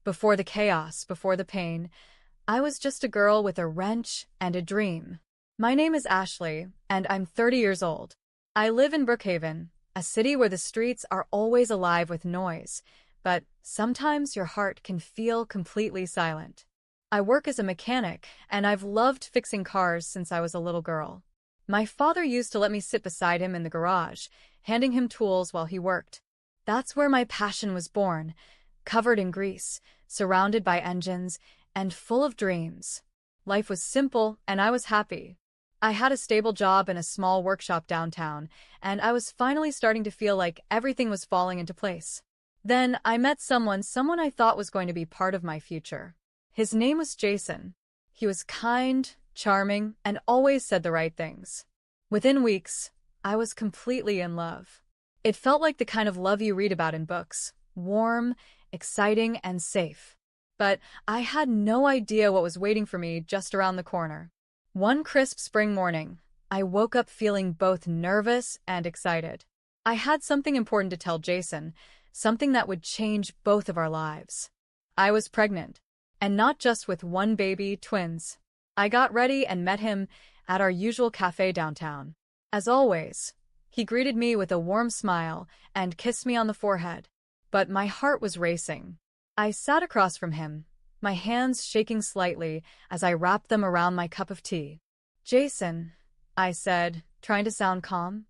Before the chaos, before the pain, I was just a girl with a wrench and a dream. My name is Ashley, and I'm 30 years old. I live in Brookhaven, a city where the streets are always alive with noise, but sometimes your heart can feel completely silent. I work as a mechanic, and I've loved fixing cars since I was a little girl. My father used to let me sit beside him in the garage, handing him tools while he worked. That's where my passion was born, covered in grease, surrounded by engines, and full of dreams. Life was simple, and I was happy. I had a stable job in a small workshop downtown, and I was finally starting to feel like everything was falling into place. Then I met someone I thought was going to be part of my future. His name was Jason. He was kind, charming, and always said the right things. Within weeks, I was completely in love. It felt like the kind of love you read about in books, warm, exciting, and safe. But I had no idea what was waiting for me just around the corner. One crisp spring morning, I woke up feeling both nervous and excited. I had something important to tell Jason, something that would change both of our lives. I was pregnant, and not just with one baby, twins. I got ready and met him at our usual cafe downtown. As always, he greeted me with a warm smile and kissed me on the forehead. But my heart was racing. I sat across from him, my hands shaking slightly as I wrapped them around my cup of tea. "Jason," I said, trying to sound calm,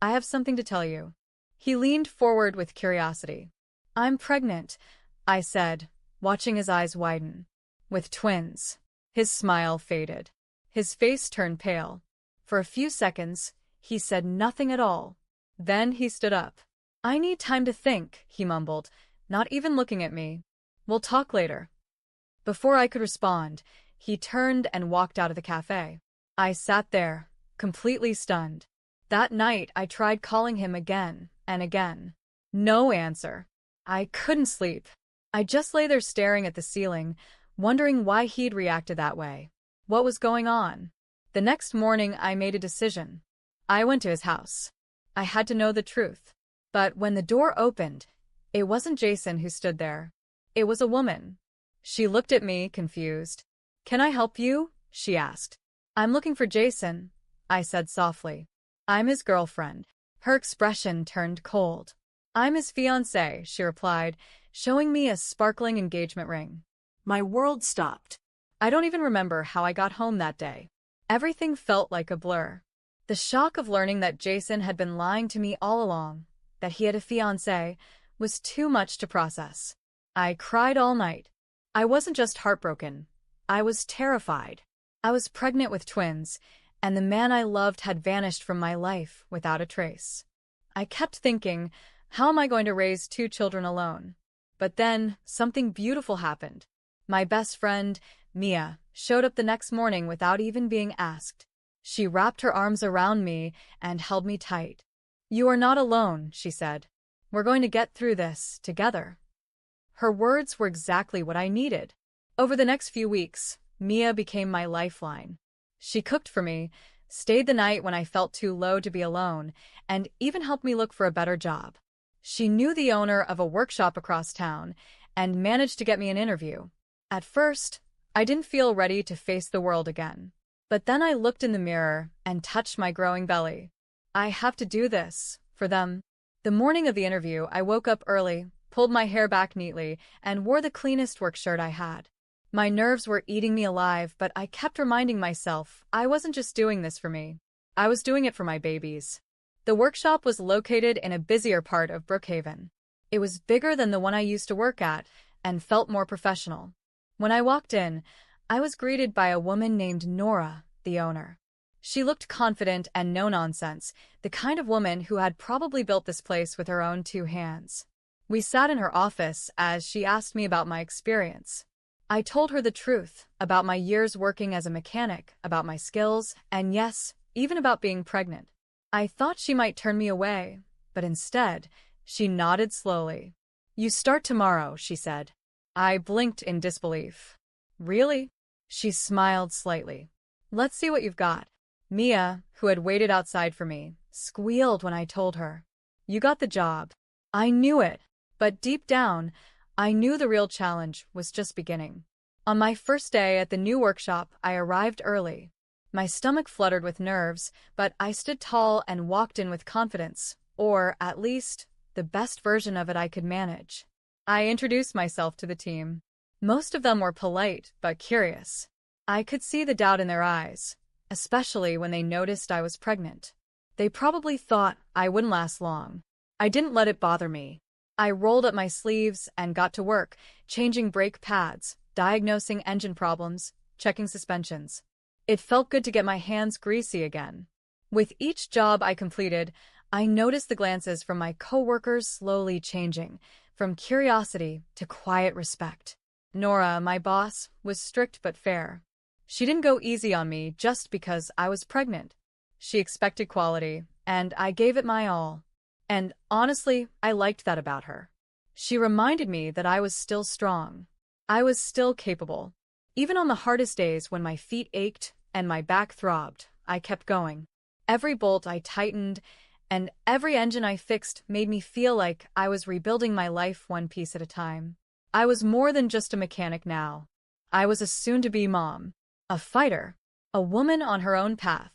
"I have something to tell you." He leaned forward with curiosity. "I'm pregnant," I said, watching his eyes widen. "With twins." His smile faded. His face turned pale. For a few seconds, he said nothing at all. Then he stood up. "I need time to think," he mumbled, not even looking at me. "We'll talk later." Before I could respond, he turned and walked out of the cafe. I sat there, completely stunned. That night, I tried calling him again and again. No answer. I couldn't sleep. I just lay there staring at the ceiling, wondering why he'd reacted that way. What was going on? The next morning, I made a decision. I went to his house. I had to know the truth. But when the door opened, it wasn't Jason who stood there. It was a woman. She looked at me, confused. "Can I help you?" she asked. "I'm looking for Jason," I said softly. "I'm his girlfriend." Her expression turned cold. "I'm his fiancée," she replied, showing me a sparkling engagement ring. My world stopped. I don't even remember how I got home that day. Everything felt like a blur. The shock of learning that Jason had been lying to me all along, that he had a fiancée, was too much to process. I cried all night. I wasn't just heartbroken. I was terrified. I was pregnant with twins, and the man I loved had vanished from my life without a trace. I kept thinking, how am I going to raise 2 children alone? But then, something beautiful happened. My best friend, Mia, showed up the next morning without even being asked. She wrapped her arms around me and held me tight. "You are not alone," she said. "We're going to get through this together." Her words were exactly what I needed. Over the next few weeks, Mia became my lifeline. She cooked for me, stayed the night when I felt too low to be alone, and even helped me look for a better job. She knew the owner of a workshop across town and managed to get me an interview. At first, I didn't feel ready to face the world again. But then I looked in the mirror and touched my growing belly. I have to do this for them. The morning of the interview, I woke up early, pulled my hair back neatly, and wore the cleanest work shirt I had. My nerves were eating me alive, but I kept reminding myself I wasn't just doing this for me. I was doing it for my babies. The workshop was located in a busier part of Brookhaven. It was bigger than the one I used to work at and felt more professional. When I walked in, I was greeted by a woman named Nora, the owner. She looked confident and no-nonsense, the kind of woman who had probably built this place with her own 2 hands. We sat in her office as she asked me about my experience. I told her the truth about my years working as a mechanic, about my skills, and yes, even about being pregnant. I thought she might turn me away, but instead, she nodded slowly. "You start tomorrow," she said. I blinked in disbelief. "Really?" She smiled slightly. "Let's see what you've got." Mia, who had waited outside for me, squealed when I told her. "You got the job." I knew it, but deep down, I knew the real challenge was just beginning. On my first day at the new workshop, I arrived early. My stomach fluttered with nerves, but I stood tall and walked in with confidence, or, at least, the best version of it I could manage. I introduced myself to the team. Most of them were polite, but curious. I could see the doubt in their eyes, especially when they noticed I was pregnant. They probably thought I wouldn't last long. I didn't let it bother me. I rolled up my sleeves and got to work, changing brake pads, diagnosing engine problems, checking suspensions. It felt good to get my hands greasy again. With each job I completed, I noticed the glances from my coworkers slowly changing, from curiosity to quiet respect. Nora, my boss, was strict but fair. She didn't go easy on me just because I was pregnant. She expected quality, and I gave it my all. And honestly, I liked that about her. She reminded me that I was still strong. I was still capable. Even on the hardest days when my feet ached and my back throbbed, I kept going. Every bolt I tightened and every engine I fixed made me feel like I was rebuilding my life one piece at a time. I was more than just a mechanic now. I was a soon-to-be mom, a fighter, a woman on her own path.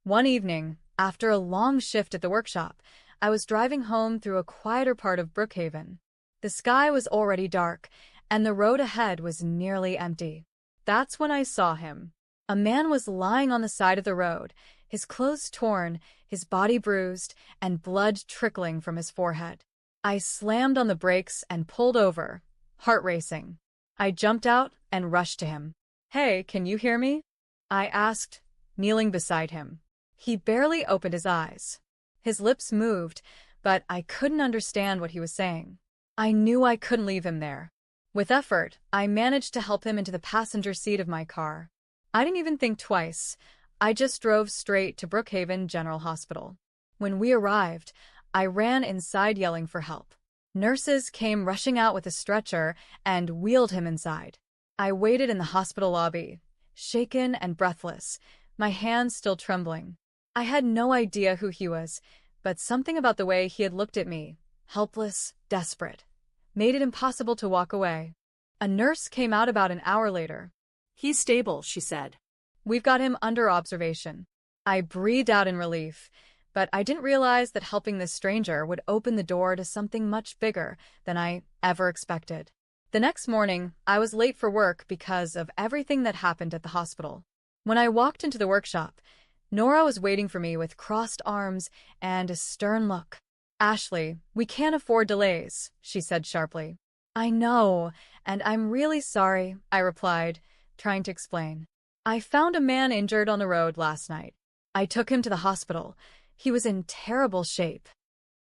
One evening, after a long shift at the workshop, I was driving home through a quieter part of Brookhaven. The sky was already dark, and the road ahead was nearly empty. That's when I saw him. A man was lying on the side of the road, his clothes torn, his body bruised, and blood trickling from his forehead. I slammed on the brakes and pulled over, heart racing. I jumped out and rushed to him. "Hey, can you hear me?" I asked, kneeling beside him. He barely opened his eyes. His lips moved, but I couldn't understand what he was saying. I knew I couldn't leave him there. With effort, I managed to help him into the passenger seat of my car. I didn't even think twice. I just drove straight to Brookhaven General Hospital. When we arrived, I ran inside yelling for help. Nurses came rushing out with a stretcher and wheeled him inside. I waited in the hospital lobby, shaken and breathless, my hands still trembling. I had no idea who he was, but something about the way he had looked at me, helpless, desperate, made it impossible to walk away. A nurse came out about an hour later. "He's stable," she said. "We've got him under observation." I breathed out in relief, but I didn't realize that helping this stranger would open the door to something much bigger than I ever expected. The next morning, I was late for work because of everything that happened at the hospital. When I walked into the workshop, Nora was waiting for me with crossed arms and a stern look. "Ashley, we can't afford delays," she said sharply. "I know, and I'm really sorry," I replied, trying to explain. "I found a man injured on the road last night. I took him to the hospital. He was in terrible shape."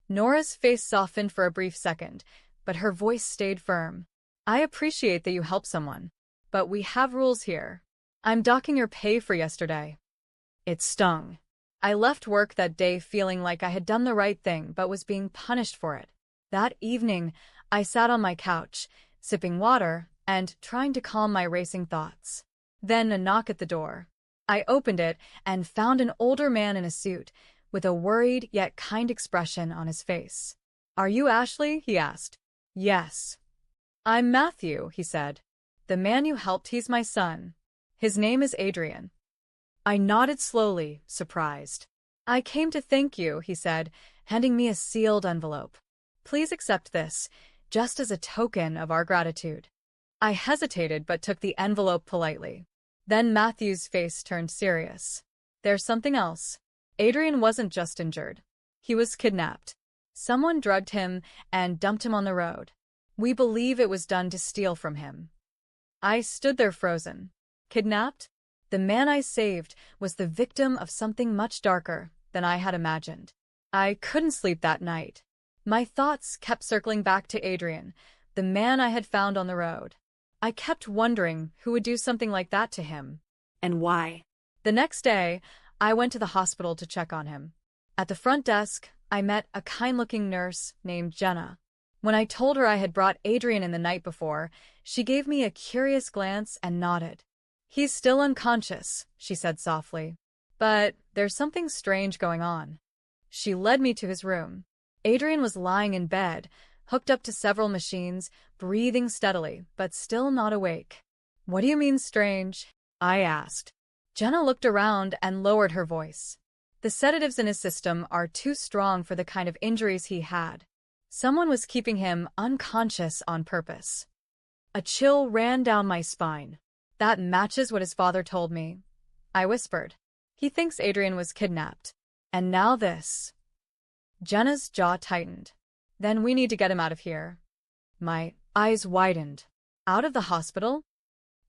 Nora's face softened for a brief second, but her voice stayed firm. "I appreciate that you helped someone, but we have rules here. I'm docking your pay for yesterday." It stung. I left work that day feeling like I had done the right thing but was being punished for it. That evening, I sat on my couch, sipping water and trying to calm my racing thoughts. Then a knock at the door. I opened it and found an older man in a suit, with a worried yet kind expression on his face. "Are you Ashley?" he asked. "Yes." "I'm Matthew," he said. "The man you helped, he's my son. His name is Adrian." I nodded slowly, surprised. "I came to thank you," he said, handing me a sealed envelope. "Please accept this, just as a token of our gratitude." I hesitated but took the envelope politely. Then Matthew's face turned serious. "There's something else. Adrian wasn't just injured. He was kidnapped. Someone drugged him and dumped him on the road. We believe it was done to steal from him." I stood there frozen. Kidnapped? The man I saved was the victim of something much darker than I had imagined. I couldn't sleep that night. My thoughts kept circling back to Adrian, the man I had found on the road. I kept wondering who would do something like that to him. And why? The next day, I went to the hospital to check on him. At the front desk, I met a kind-looking nurse named Jenna. When I told her I had brought Adrian in the night before, she gave me a curious glance and nodded. "He's still unconscious," she said softly. "But there's something strange going on." She led me to his room. Adrian was lying in bed, hooked up to several machines, breathing steadily, but still not awake. "What do you mean strange?" I asked. Jenna looked around and lowered her voice. "The sedatives in his system are too strong for the kind of injuries he had. Someone was keeping him unconscious on purpose." A chill ran down my spine. "That matches what his father told me," I whispered. "He thinks Adrian was kidnapped. And now this." Jenna's jaw tightened. "Then we need to get him out of here." My eyes widened. "Out of the hospital?"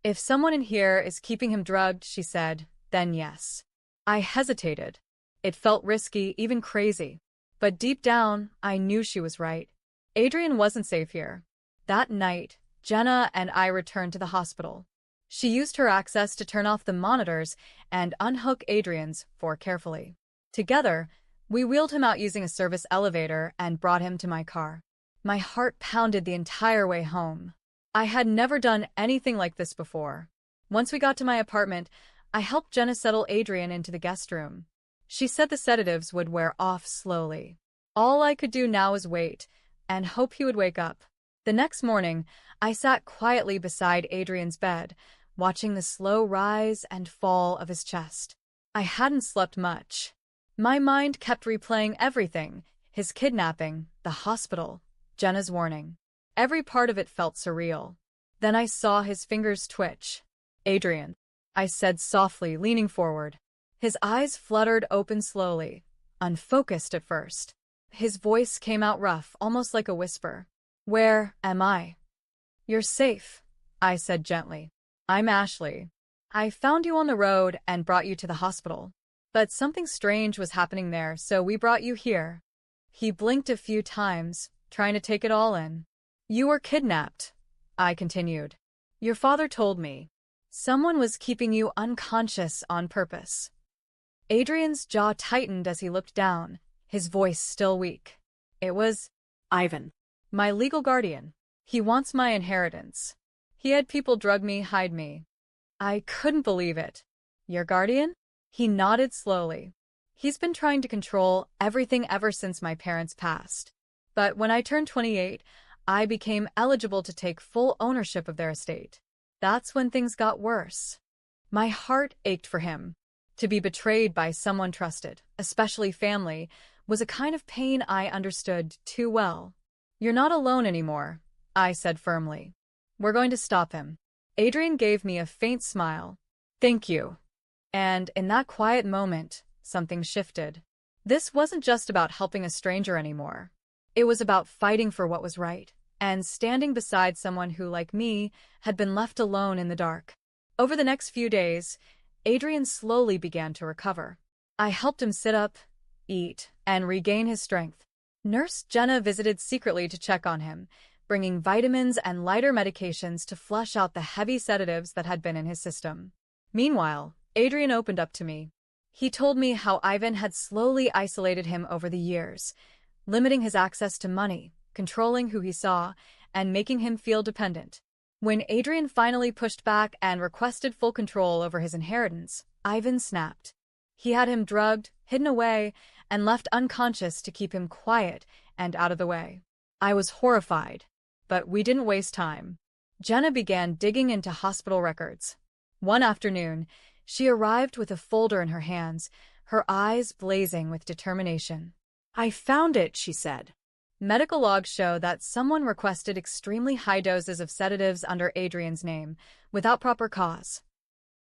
"If someone in here is keeping him drugged," she said, "then yes." I hesitated. It felt risky, even crazy. But deep down, I knew she was right. Adrian wasn't safe here. That night, Jenna and I returned to the hospital. She used her access to turn off the monitors and unhook Adrian's carefully. Together, we wheeled him out using a service elevator and brought him to my car. My heart pounded the entire way home. I had never done anything like this before. Once we got to my apartment, I helped Jenna settle Adrian into the guest room. She said the sedatives would wear off slowly. All I could do now was wait and hope he would wake up. The next morning, I sat quietly beside Adrian's bed, watching the slow rise and fall of his chest. I hadn't slept much. My mind kept replaying everything: his kidnapping, the hospital, Jenna's warning. Every part of it felt surreal. Then I saw his fingers twitch. "Adrian," I said softly, leaning forward. His eyes fluttered open slowly, unfocused at first. His voice came out rough, almost like a whisper. "Where am I?" "You're safe," I said gently. "I'm Ashley. I found you on the road and brought you to the hospital. But something strange was happening there, so we brought you here." He blinked a few times, trying to take it all in. "You were kidnapped," I continued. "Your father told me. Someone was keeping you unconscious on purpose." Adrian's jaw tightened as he looked down, his voice still weak. "It was Ivan. my legal guardian. He wants my inheritance. He had people drug me, hide me." I couldn't believe it. "Your guardian?" He nodded slowly. "He's been trying to control everything ever since my parents passed. But when I turned 28, I became eligible to take full ownership of their estate. That's when things got worse." My heart ached for him. To be betrayed by someone trusted, especially family, was a kind of pain I understood too well. "You're not alone anymore," I said firmly. "We're going to stop him." Adrian gave me a faint smile. "Thank you." And in that quiet moment, something shifted. This wasn't just about helping a stranger anymore. It was about fighting for what was right, and standing beside someone who, like me, had been left alone in the dark. Over the next few days, Adrian slowly began to recover. I helped him sit up, eat, and regain his strength. Nurse Jenna visited secretly to check on him, bringing vitamins and lighter medications to flush out the heavy sedatives that had been in his system. Meanwhile, Adrian opened up to me. He told me how Ivan had slowly isolated him over the years, limiting his access to money, controlling who he saw, and making him feel dependent. When Adrian finally pushed back and requested full control over his inheritance, Ivan snapped. He had him drugged, hidden away, and left unconscious to keep him quiet and out of the way. I was horrified, but we didn't waste time. Jenna began digging into hospital records. One afternoon, she arrived with a folder in her hands, her eyes blazing with determination. "I found it," she said. Medical logs show that someone requested extremely high doses of sedatives under Adrian's name, without proper cause.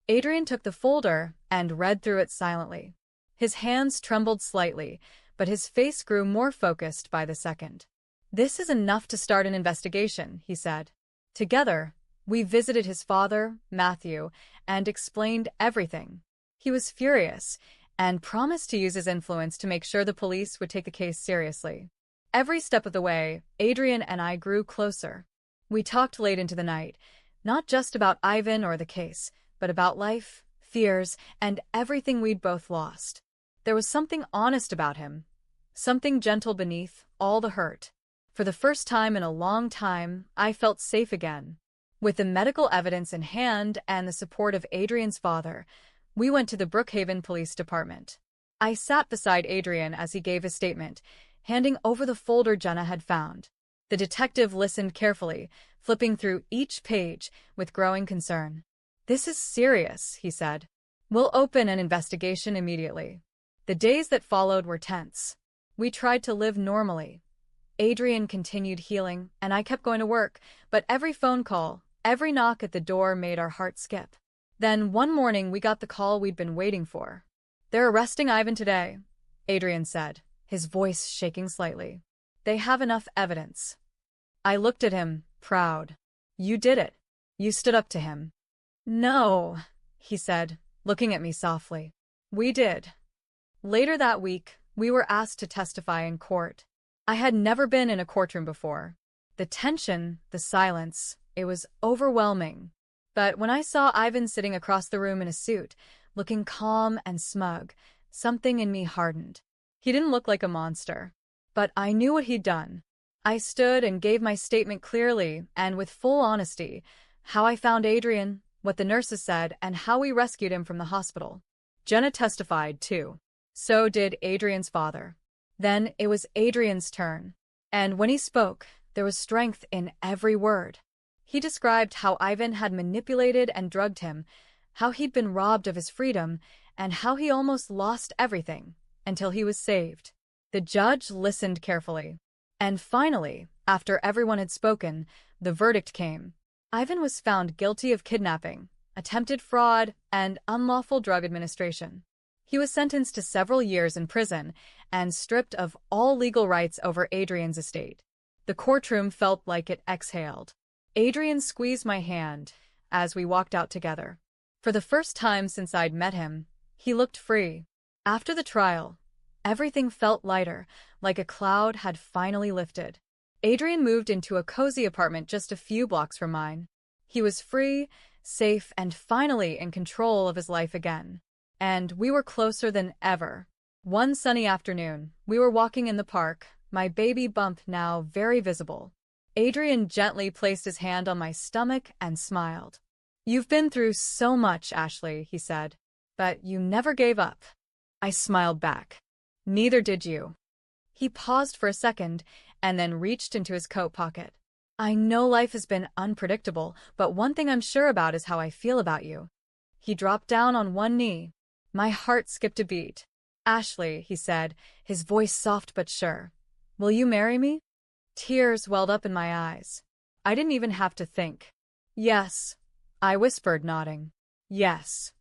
Adrian took the folder and read through it silently. His hands trembled slightly, but his face grew more focused by the second. "This is enough to start an investigation," he said. Together, we visited his father, Matthew, and explained everything. He was furious and promised to use his influence to make sure the police would take the case seriously. Every step of the way, Adrian and I grew closer. We talked late into the night, not just about Ivan or the case, but about life, fears, and everything we'd both lost. There was something honest about him, something gentle beneath all the hurt. For the first time in a long time, I felt safe again. With the medical evidence in hand and the support of Adrian's father, we went to the Brookhaven Police Department. I sat beside Adrian as he gave his statement, handing over the folder Jenna had found. The detective listened carefully, flipping through each page with growing concern. "This is serious," he said. "We'll open an investigation immediately." The days that followed were tense. We tried to live normally. Adrian continued healing, and I kept going to work, but every phone call, every knock at the door made our hearts skip. Then one morning we got the call we'd been waiting for. "They're arresting Ivan today," Adrian said, his voice shaking slightly. "They have enough evidence." I looked at him, proud. "You did it. You stood up to him." "No," he said, looking at me softly. "We did." Later that week, we were asked to testify in court. I had never been in a courtroom before. The tension, the silence, it was overwhelming. But when I saw Ivan sitting across the room in a suit, looking calm and smug, something in me hardened. He didn't look like a monster. But I knew what he'd done. I stood and gave my statement clearly and with full honesty, how I found Adrian, what the nurses said, and how we rescued him from the hospital. Jenna testified, too. So did Adrian's father. Then it was Adrian's turn. And when he spoke, there was strength in every word. He described how Ivan had manipulated and drugged him, how he'd been robbed of his freedom, and how he almost lost everything until he was saved. The judge listened carefully. And finally, after everyone had spoken, the verdict came. Ivan was found guilty of kidnapping, attempted fraud, and unlawful drug administration. He was sentenced to several years in prison and stripped of all legal rights over Adrian's estate. The courtroom felt like it exhaled. Adrian squeezed my hand as we walked out together. For the first time since I'd met him, he looked free. After the trial, everything felt lighter, like a cloud had finally lifted. Adrian moved into a cozy apartment just a few blocks from mine. He was free, safe, and finally in control of his life again. And we were closer than ever. One sunny afternoon, we were walking in the park, my baby bump now very visible. Adrian gently placed his hand on my stomach and smiled. "You've been through so much, Ashley," he said, "but you never gave up." I smiled back. "Neither did you." He paused for a second and then reached into his coat pocket. "I know life has been unpredictable, but one thing I'm sure about is how I feel about you." He dropped down on one knee. My heart skipped a beat. "Ashley," he said, his voice soft but sure, "will you marry me?" Tears welled up in my eyes. I didn't even have to think. "Yes," I whispered, nodding. "Yes."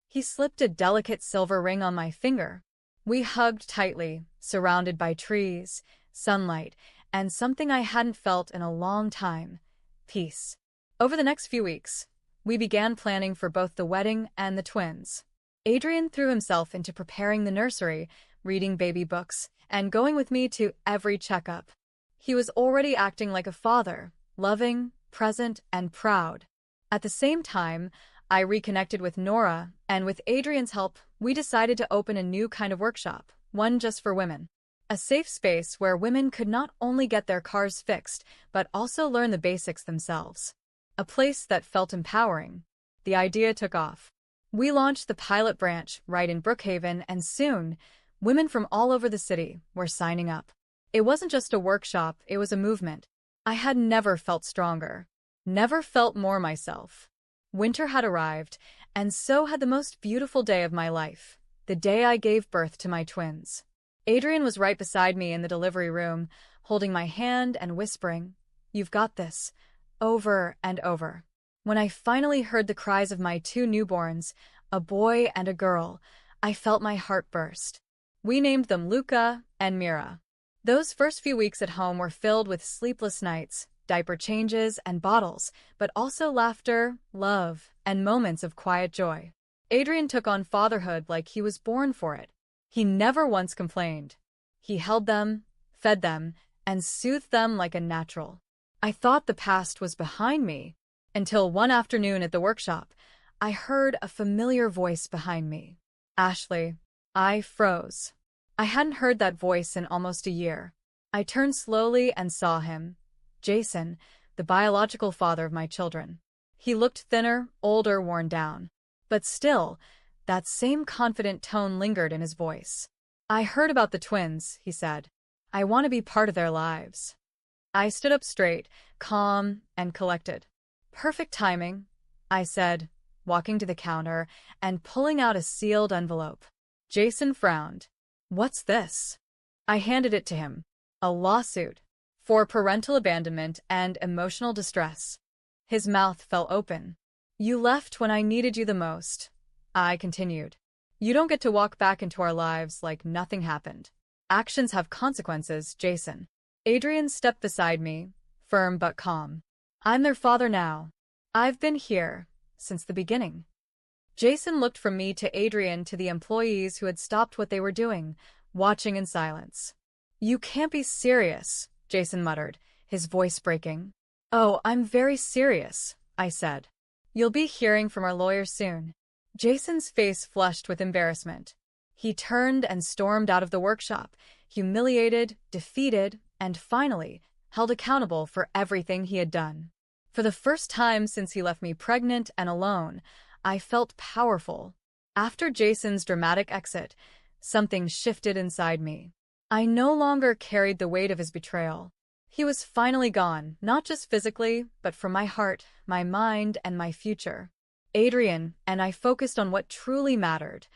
He slipped a delicate silver ring on my finger. We hugged tightly, surrounded by trees, sunlight, and something I hadn't felt in a long time, peace. Over the next few weeks, we began planning for both the wedding and the twins. Adrian threw himself into preparing the nursery, reading baby books, and going with me to every checkup. He was already acting like a father, loving, present, and proud. At the same time, I reconnected with Nora, and with Adrian's help, we decided to open a new kind of workshop, one just for women. A safe space where women could not only get their cars fixed, but also learn the basics themselves. A place that felt empowering. The idea took off. We launched the pilot branch right in Brookhaven, and soon, women from all over the city were signing up. It wasn't just a workshop, it was a movement. I had never felt stronger, never felt more myself. Winter had arrived, and so had the most beautiful day of my life, the day I gave birth to my twins. Adrian was right beside me in the delivery room, holding my hand and whispering, "You've got this," over and over. When I finally heard the cries of my two newborns, a boy and a girl, I felt my heart burst. We named them Luca and Mira. Those first few weeks at home were filled with sleepless nights, diaper changes, and bottles, but also laughter, love, and moments of quiet joy. Adrian took on fatherhood like he was born for it. He never once complained. He held them, fed them, and soothed them like a natural. I thought the past was behind me, until one afternoon at the workshop, I heard a familiar voice behind me. "Ashley." I froze. I hadn't heard that voice in almost a year. I turned slowly and saw him, Jason, the biological father of my children. He looked thinner, older, worn down. But still, that same confident tone lingered in his voice. "I heard about the twins," he said. "I want to be part of their lives." I stood up straight, calm and collected. Perfect timing, I said, walking to the counter and pulling out a sealed envelope. Jason frowned. What's this? I handed it to him. A lawsuit for parental abandonment and emotional distress. His mouth fell open. You left when I needed you the most, I continued. You don't get to walk back into our lives like nothing happened. Actions have consequences, Jason. Adrian stepped beside me, firm but calm. I'm their father now. I've been here since the beginning. Jason looked from me to Adrian to the employees who had stopped what they were doing, watching in silence. You can't be serious, Jason muttered, his voice breaking. Oh, I'm very serious, I said. You'll be hearing from our lawyer soon. Jason's face flushed with embarrassment. He turned and stormed out of the workshop, humiliated, defeated, and finally held accountable for everything he had done. For the first time since he left me pregnant and alone, I felt powerful. After Jason's dramatic exit, something shifted inside me. I no longer carried the weight of his betrayal. He was finally gone, not just physically, but from my heart, my mind, and my future. Adrian and I focused on what truly mattered.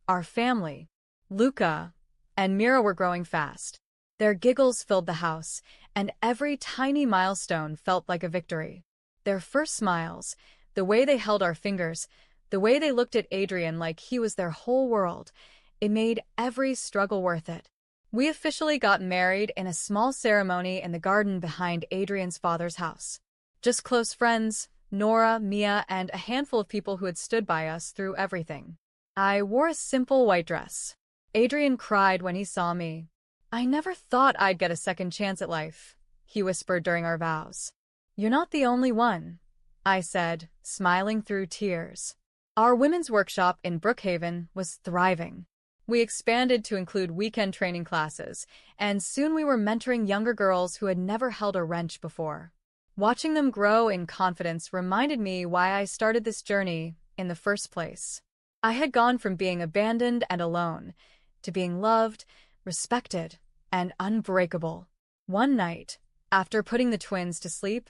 Our family. Luca and Mira were growing fast. Their giggles filled the house, and every tiny milestone felt like a victory. Their first smiles, the way they held our fingers, the way they looked at Adrian like he was their whole world, it made every struggle worth it. We officially got married in a small ceremony in the garden behind Adrian's father's house. Just close friends, Nora, Mia, and a handful of people who had stood by us through everything. I wore a simple white dress. Adrian cried when he saw me. I never thought I'd get a second chance at life, he whispered during our vows. You're not the only one, I said, smiling through tears. Our women's workshop in Brookhaven was thriving. We expanded to include weekend training classes, and soon we were mentoring younger girls who had never held a wrench before. Watching them grow in confidence reminded me why I started this journey in the first place. I had gone from being abandoned and alone to being loved, respected, and unbreakable. One night, after putting the twins to sleep,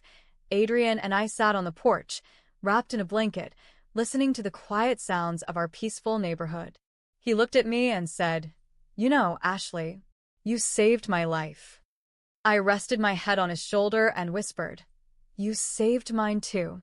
Adrian and I sat on the porch, wrapped in a blanket, listening to the quiet sounds of our peaceful neighborhood. He looked at me and said, You know, Ashley, you saved my life. I rested my head on his shoulder and whispered, You saved mine too.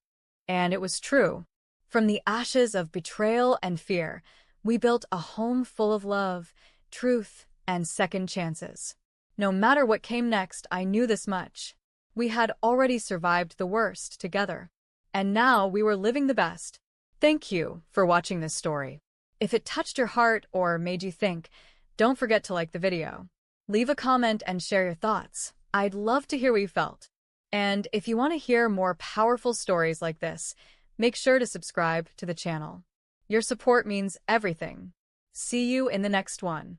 And it was true. From the ashes of betrayal and fear, we built a home full of love, truth, and second chances. No matter what came next, I knew this much. We had already survived the worst together. And now we were living the best. Thank you for watching this story. If it touched your heart or made you think, don't forget to like the video. Leave a comment and share your thoughts. I'd love to hear what you felt. And if you want to hear more powerful stories like this, make sure to subscribe to the channel. Your support means everything. See you in the next one.